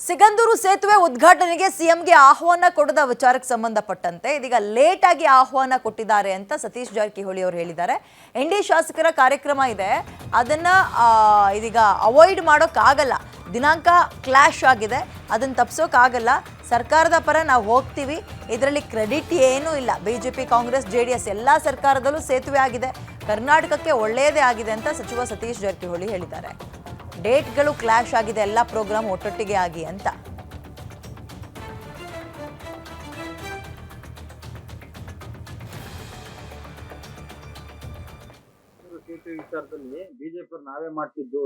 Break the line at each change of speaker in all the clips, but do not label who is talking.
ಸಿಗಂದೂರು ಸೇತುವೆ ಉದ್ಘಾಟನೆಗೆ ಸಿಎಂಗೆ ಆಹ್ವಾನ ಕೊಡದ ವಿಚಾರಕ್ಕೆ ಸಂಬಂಧಪಟ್ಟಂತೆ ಇದೀಗ ಲೇಟ್ ಆಗಿ ಆಹ್ವಾನ ಕೊಟ್ಟಿದ್ದಾರೆ ಅಂತ ಸತೀಶ್ ಜಾರಕಿಹೊಳಿ ಅವರು ಹೇಳಿದ್ದಾರೆ. ಎನ್ಡಿ ಶಾಸಕರ ಕಾರ್ಯಕ್ರಮ ಇದೆ, ಅದನ್ನ ಇದೀಗ ಅವಾಯ್ಡ್ ಮಾಡೋಕ್ಕಾಗಲ್ಲ. ದಿನಾಂಕ ಕ್ಲಾಶ್ ಆಗಿದೆ, ಅದನ್ನು ತಪ್ಪಿಸೋಕ್ಕಾಗಲ್ಲ. ಸರ್ಕಾರದ ಪರ ನಾವು ಹೋಗ್ತೀವಿ, ಇದರಲ್ಲಿ ಕ್ರೆಡಿಟ್ ಏನೂ ಇಲ್ಲ. ಬಿಜೆಪಿ, ಕಾಂಗ್ರೆಸ್, JDS ಎಲ್ಲ ಸರ್ಕಾರದಲ್ಲೂ ಸೇತುವೆ ಆಗಿದೆ, ಕರ್ನಾಟಕಕ್ಕೆ ಒಳ್ಳೆಯದೇ ಆಗಿದೆ ಅಂತ ಸಚಿವ ಸತೀಶ್ ಜಾರಕಿಹೊಳಿ ಹೇಳಿದ್ದಾರೆ. ಡೇಟ್ಗಳು ಕ್ಲಾಶ್ ಆಗಿದೆ, ಎಲ್ಲ ಪ್ರೋಗ್ರಾಮ್ ಒಟ್ಟೊಟ್ಟಿಗೆ ಆಗಿ ಅಂತ.
ವಿಚಾರದಲ್ಲಿ ಬಿಜೆಪಿ ನಾವೇ ಮಾಡ್ತಿದ್ದು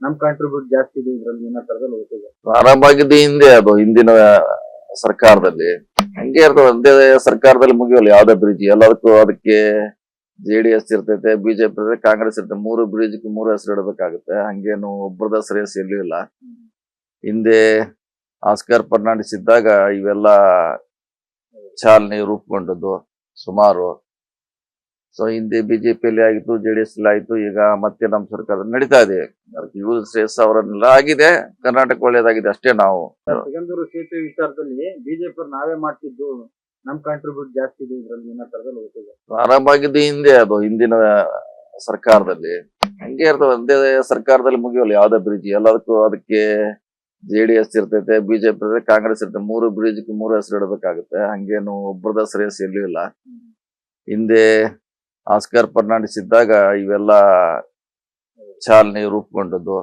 ನಮ್ ಕಾಂಟ್ರಿಬ್ಯೂಟ್ ಜಾಸ್ತಿ ಇದೆ ಇದ್ರಲ್ಲಿ ಏನೋ ತರದಲ್ಲಿ ಹೋಗ್ತಿದೆ.
ಪ್ರಾರಂಭ ಹಿಂದೆ ಅದು ಹಿಂದಿನ ಸರ್ಕಾರದಲ್ಲಿ ಹಂಗೆ ಇರ್ತದೆ. ಒಂದೇ ಸರ್ಕಾರದಲ್ಲಿ ಮುಗಿಯಲ್ಲ ಯಾವ್ದೇ ಬ್ರಿಡ್ಜ್, ಎಲ್ಲದಕ್ಕೂ ಅದಕ್ಕೆ JDS ಇರ್ತೈತೆ, ಬಿಜೆಪಿ ಇರ್ತೈತೆ, ಕಾಂಗ್ರೆಸ್ ಇರ್ತೈತೆ. ಮೂರು ಬ್ರಿಡ್ಜ್ಗೆ ಮೂರು ಹೆಸರು ಇಡಬೇಕಾಗುತ್ತೆ. ಹಂಗೇನು ಒಬ್ಬರದ ಹೆಸರು ಎಲ್ಲೂ ಇಲ್ಲ. ಹಿಂದೆ ಆಸ್ಕರ್ ಫರ್ನಾಂಡಿಸ್ ಇದ್ದಾಗ ಇವೆಲ್ಲ ಚಾಲನೆ ರೂಪುಗೊಂಡದ್ದು ಸುಮಾರು. ಸೊ ಹಿಂದೆ ಬಿಜೆಪಿಯಲ್ಲಿ ಆಗಿತ್ತು, JDS ಅಲ್ಲಿ ಆಯ್ತು, ಈಗ ಮತ್ತೆ ನಮ್ಮ ಸರ್ಕಾರ ನಡೀತಾ ಇದೆ. ಶ್ರೇಯಸ್ ಅವರನ್ನೆಲ್ಲ ಆಗಿದೆ, ಕರ್ನಾಟಕ ಒಳ್ಳೇದಾಗಿದೆ ಅಷ್ಟೇ. ನಾವು
ಸಿಗಂದೂರು ಸೇತುವೆ ವಿಚಾರದಲ್ಲಿ ಬಿಜೆಪಿ ನಾವೇ ಮಾಡ್ತಿದ್ದು ನಮ್ ಕಾಂಟ್ರಿಬ್ಯೂಟ್ ಜಾಸ್ತಿ ಇದೆ ಇದ್ರಲ್ಲಿ ಏನೋ ತರದಲ್ಲಿ ಹೋಗ್ತಿದೆ.
ಪ್ರಾರಂಭ ಹಿಂದೆ ಅದು ಹಿಂದಿನ ಸರ್ಕಾರದಲ್ಲಿ ಹಂಗೆ ಇರ್ತದೆ. ಒಂದೇ ಸರ್ಕಾರದಲ್ಲಿ ಮುಗಿಯಲ್ಲ ಯಾವ್ದೇ ಬ್ರಿಡ್ಜ್, ಎಲ್ಲದಕ್ಕೂ ಅದಕ್ಕೆ JDS ಇರ್ತೈತೆ, ಬಿಜೆಪಿ ಇರ್ತೈತೆ, ಕಾಂಗ್ರೆಸ್ ಇರ್ತೈತೆ. ಮೂರು ಬ್ರಿಡ್ಜ್ಗೆ ಮೂರು ಹೆಸರು ಇಡಬೇಕಾಗುತ್ತೆ. ಹಂಗೇನು ಒಬ್ಬರದ ಹೆಸರು ಎಲ್ಲೂ ಇಲ್ಲ. ಹಿಂದೆ ಆಸ್ಕರ್ ಫರ್ನಾಂಡಿಸ್ ಇದ್ದಾಗ ಇವೆಲ್ಲ ಚಾಲನೆ ರೂಪುಗೊಂಡದ್ದು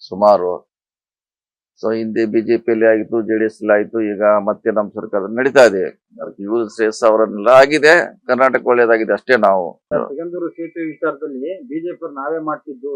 ಸುಮಾರು. ಸೊ ಹಿಂದೆ ಬಿಜೆಪಿಯಲ್ಲಿ ಆಗಿತ್ತು, JDS ಅಲ್ಲಿ ಆಯ್ತು, ಈಗ ಮತ್ತೆ ನಮ್ಮ ಸರ್ಕಾರ ನಡೀತಾ ಇದೆ. ಶ್ರೇಯಸ್ ಅವರನ್ನೆಲ್ಲ ಆಗಿದೆ, ಕರ್ನಾಟಕ ಒಳ್ಳೇದಾಗಿದೆ ಅಷ್ಟೇ. ನಾವು
ಸಿಗಂದೂರು ಸೇತುವೆ ವಿಚಾರದಲ್ಲಿ ಬಿಜೆಪಿ ನಾವೇ ಮಾಡ್ತಿದ್ದು